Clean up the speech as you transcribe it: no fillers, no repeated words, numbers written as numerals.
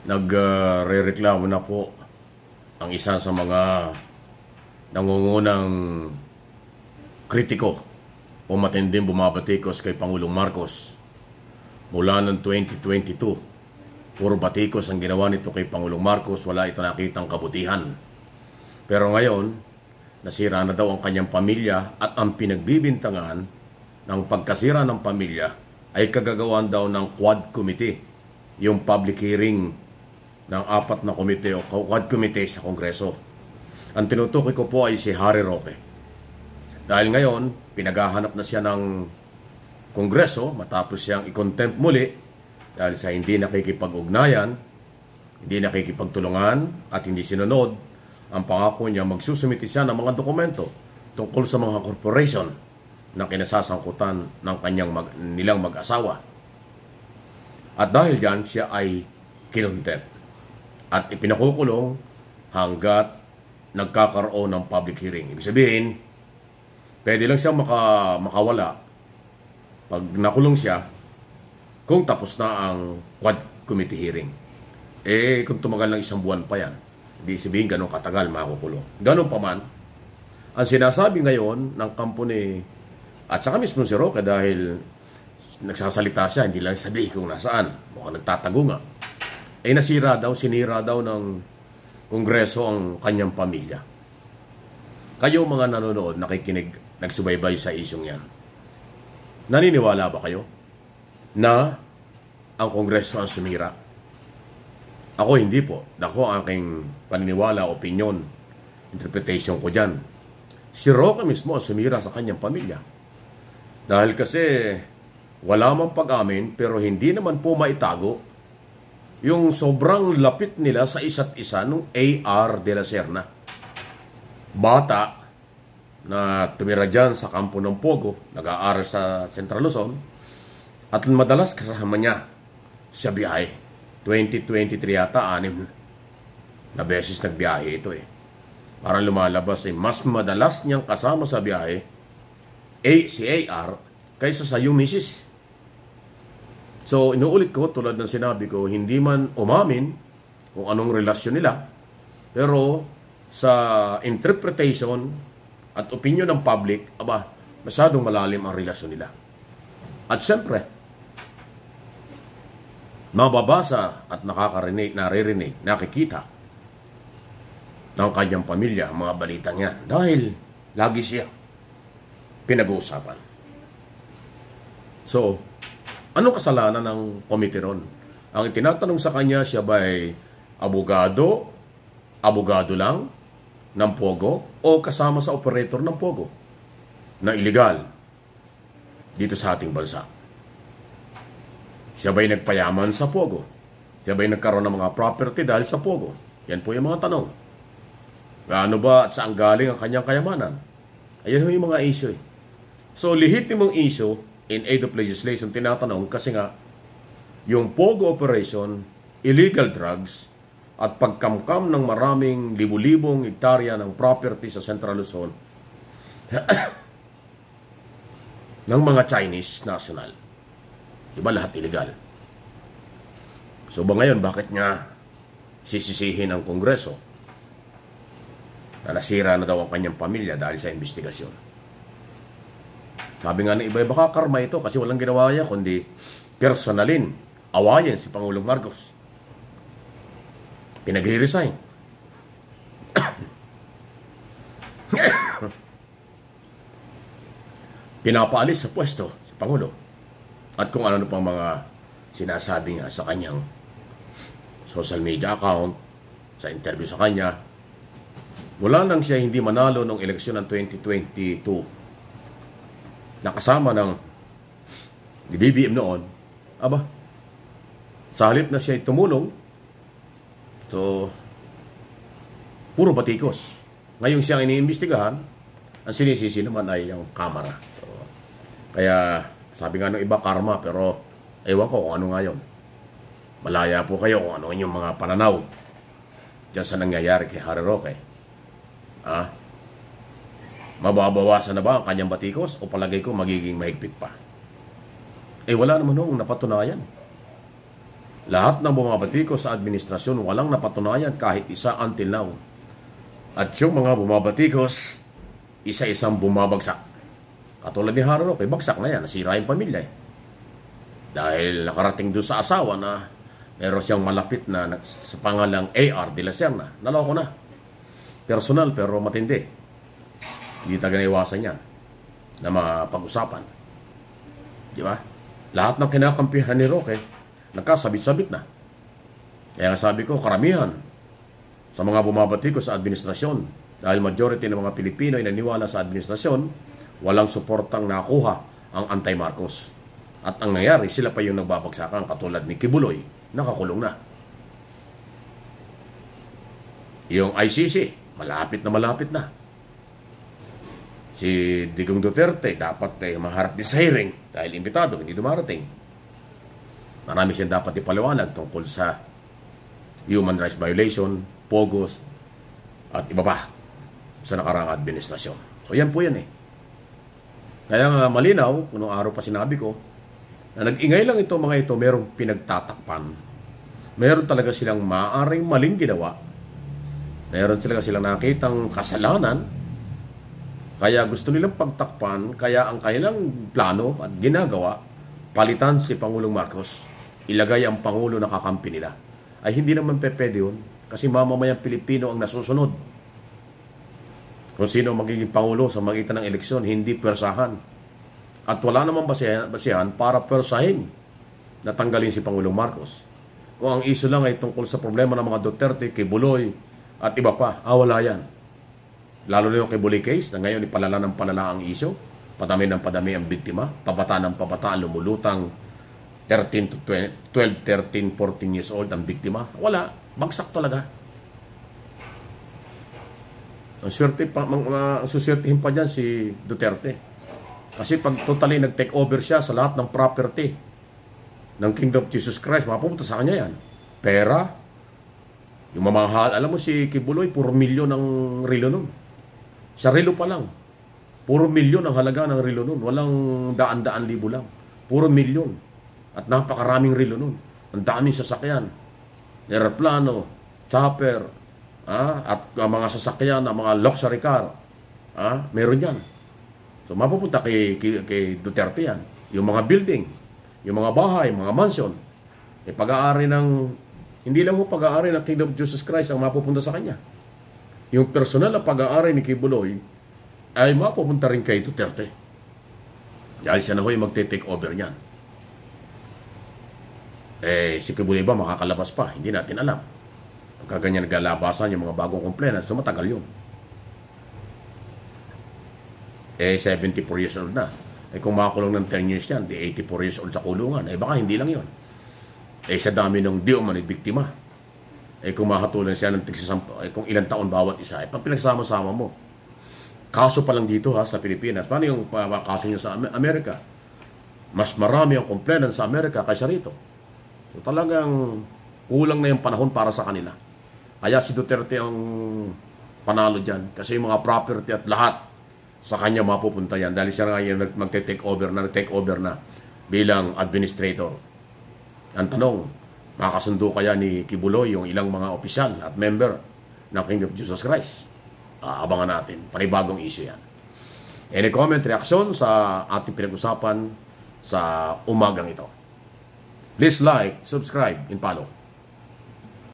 Nagrereklamo na po ang isa sa mga nangungunang kritiko o matinding bumabatikos kay Pangulong Marcos. Mula ng 2022, puro batikos ang ginawa nito kay Pangulong Marcos, wala ito nakitang kabutihan. Pero ngayon, nasira na daw ang kanyang pamilya at ang pinagbibintangan ng pagkasira ng pamilya ay kagagawan daw ng Quad Committee, yung public hearing ng 4 na komite o Quad Committee sa Kongreso. Ang tinutukoy ko po ay si Harry Roque. Dahil ngayon, pinaghahanap na siya ng Kongreso matapos siyang i-contempt muli dahil sa hindi nakikipag-ugnayan, hindi nakikipagtulungan at hindi sinunod ang pangako niya magsusumiti siya ng mga dokumento tungkol sa mga corporation na kinasasangkutan ng nilang mag-asawa. At dahil dyan, siya ay kinontempt at ipinakukulong hanggat nagkakaroon ng public hearing. Ibig sabihin, pwede lang siyang makawala pag nakulong siya kung tapos na ang Quad Committee hearing. Kung tumagal ng 1 buwan pa yan, hindi sabihin ganun katagal makukulong. Ganun pa man, ang sinasabi ngayon ng kampo ni at saka mismo si Roque dahil nagsasalita siya, hindi lang sabihin kung nasaan. Mukhang nagtatago nga. Sinira daw ng Kongreso ang kanyang pamilya. Kayo mga nanonood, nakikinig, nagsubaybay sa isyong yan. Naniniwala ba kayo na ang Kongreso ang sumira? Ako hindi po. Ako ang aking paniniwala, opinion, interpretation ko dyan. Si Roque mismo ang sumira sa kanyang pamilya. Dahil kasi wala mang pag-amin pero hindi naman po maitago yung sobrang lapit nila sa isa't isa nung A.R. de la Serna. Bata na tumira dyan sa kampo ng Pogo, nag-aaral sa Central Luzon, at madalas kasama niya sa biyahe. 2023 yata, 6 na beses nagbiyahe ito Parang lumalabas mas madalas niyang kasama sa biyahe si A.R. kaysa sa yung misis. So, inuulit ko, tulad ng sinabi ko, hindi man umamin kung anong relasyon nila, pero sa interpretation at opinion ng public, masyadong malalim ang relasyon nila. At siyempre, mababasa at naririnig, nakikita ng kanyang pamilya ang mga balitang yan dahil lagi siya pinag-uusapan. So, anong kasalanan ng komite ron? Ang tinatanong sa kanya, siya ba ay abogado lang ng Pogo o kasama sa operator ng Pogo na illegal dito sa ating bansa? Siya ba ay nagpayaman sa Pogo? Siya ba ay nagkaroon ng mga property dahil sa Pogo? Yan po yung mga tanong. Gaano ba at saan galing ang kanyang kayamanan? Ayan ho yung mga issue. So, lehitimong issue in aid of legislation, tinatanong kasi nga, yung Pogo operation, illegal drugs, at pagkamkam ng maraming libu-libong hektarya ng property sa Central Luzon ng mga Chinese national. Diba lahat illegal? So ba ngayon, bakit nga sisisihin ang Kongreso na nasira na daw ang kanyang pamilya dahil sa investigasyon? Sabi nga ng iba, baka karma ito kasi walang ginawa niya kundi personalin, awayin si Pangulong Marcos. Pinag-resign. Pinapaalis sa pwesto si Pangulo. At kung ano pang mga sinasabi nga sa kanyang social media account, sa interview sa kanya, mula nang siya hindi manalo ng eleksyon ng 2022, nakasama ng BBM noon, sa halip na siya tumulong, so, puro batikos. Ngayon siyang iniimbestigahan, ang sinisisi naman ay yung kamera. So, kaya, sabi nga ng iba, karma, pero ewan ko kung ano nga yun. Malaya po kayo kung ano yung mga pananaw dyan sa nangyayari kay Harry Roque. Mababawasan na ba ang kanyang batikos o palagay ko magiging mahigpit pa? Wala naman nung napatunayan. Lahat ng bumabatikos sa administrasyon walang napatunayan kahit isa until now. At yung mga bumabatikos, isa-isang bumabagsak. Katulad ni Harry Roque, bagsak na yan, nasira yung pamilya eh. Dahil nakarating doon sa asawa na meron siyang malapit na sa pangalang AR de la Serna. Naloko na. Personal pero matindi. Hindi talaga naiwasan yan na mapag-usapan. Di ba? Lahat ng kinakampihan ni Roque, nagkasabit-sabit na. Kaya nga sabi ko, karamihan sa mga bumabatikos sa administrasyon, dahil majority ng mga Pilipino ay naniwala sa administrasyon, walang suportang nakuha ang anti-Marcos. At ang nangyari, sila pa yung nagbabagsakan katulad ni Kibuloy, nakakulong na. Yung ICC, malapit na. Si Digong Duterte, dapat maharap din sa hearing dahil imbitado, hindi dumarating. Marami siyang dapat ipaliwanag tungkol sa human rights violation, pogos, at iba pa sa nakaraang administrasyon. So yan po yan eh. Kaya nga malinaw, kung araw pa sinabi ko, na nag-ingay lang ito mga ito, merong pinagtatakpan. Meron talaga silang maaaring maling ginawa. Meron silang nakitang kasalanan. Kaya gusto nilang pagtakpan, kaya ang kanilang plano at ginagawa, palitan si Pangulong Marcos, ilagay ang Pangulo na kakampi nila. Ay hindi naman pwede yun, kasi mamamayang Pilipino ang nasusunod. Kung sino magiging Pangulo sa magitan ng eleksyon, hindi pwersahan. At wala namang basihan para pwersahin na tanggalin si Pangulong Marcos. Kung ang iso lang ay tungkol sa problema ng mga Duterte, Kibuloy, at iba pa, wala yan. Lalo na yung Kibuloy case na ngayon ipalala ng palala ang iso, padami ng padami ang biktima, pabata ng pabata, lumulutang 12, 13, 14 years old ang biktima. Wala, bagsak talaga. Ang suswertihin pa dyan si Duterte. Kasi pag totally nag-take over siya sa lahat ng property ng Kingdom of Jesus Christ, mapupunta sa kanya yan. Pera, yung mamahal, alam mo si Kibuloy, puro milyon ang relo nun. Sa relo pa lang, puro milyon ang halaga ng relo nun. Walang daan-daan libo lang. Puro milyon. At napakaraming relo nun. Ang daming sasakyan. Aeroplano, chopper, at mga sasakyan, mga luxury car. Meron yan. So mapupunta kay Duterte yan. Yung mga building, yung mga bahay, mga mansion, pag-aari ng, hindi lang po pag-aari ng Kingdom of Jesus Christ ang mapupunta sa kanya. Yung personal na pag-aari ni Kibuloy ay mapupunta rin kay Duterte. Dahil siya na ho yung magte-take over niyan. Si Kibuloy ba makakalabas pa? Hindi natin alam. Pagka ganyan naglalabasan yung mga bagong complainants, so matagal yun. 74 years old na. Kung makakulong ng 10 years yan, 84 years old sa kulungan. Baka hindi lang yun. Sa dami ng di umani biktima. Kung mahatulan siya ng kung ilang taon bawat isa, pag pinagsama-sama mo. Kaso pa lang dito sa Pilipinas. Paano yung kaso niya sa Amerika? Mas marami ang complainant sa Amerika kaysa rito. So talagang kulang na yung panahon para sa kanila. Kaya si Duterte ang panalo dyan. Kasi yung mga property at lahat sa kanya mapupunta yan. Dahil siya nga yung mag-take over na bilang administrator. Ang tanong, makakasundo kaya ni Kibuloy yung ilang mga opisyal at member ng Kingdom of Jesus Christ? Abangan natin. Panibagong issue yan. Any comment, reaksyon sa ating pinag-usapan sa umagang ito? Please like, subscribe, and follow.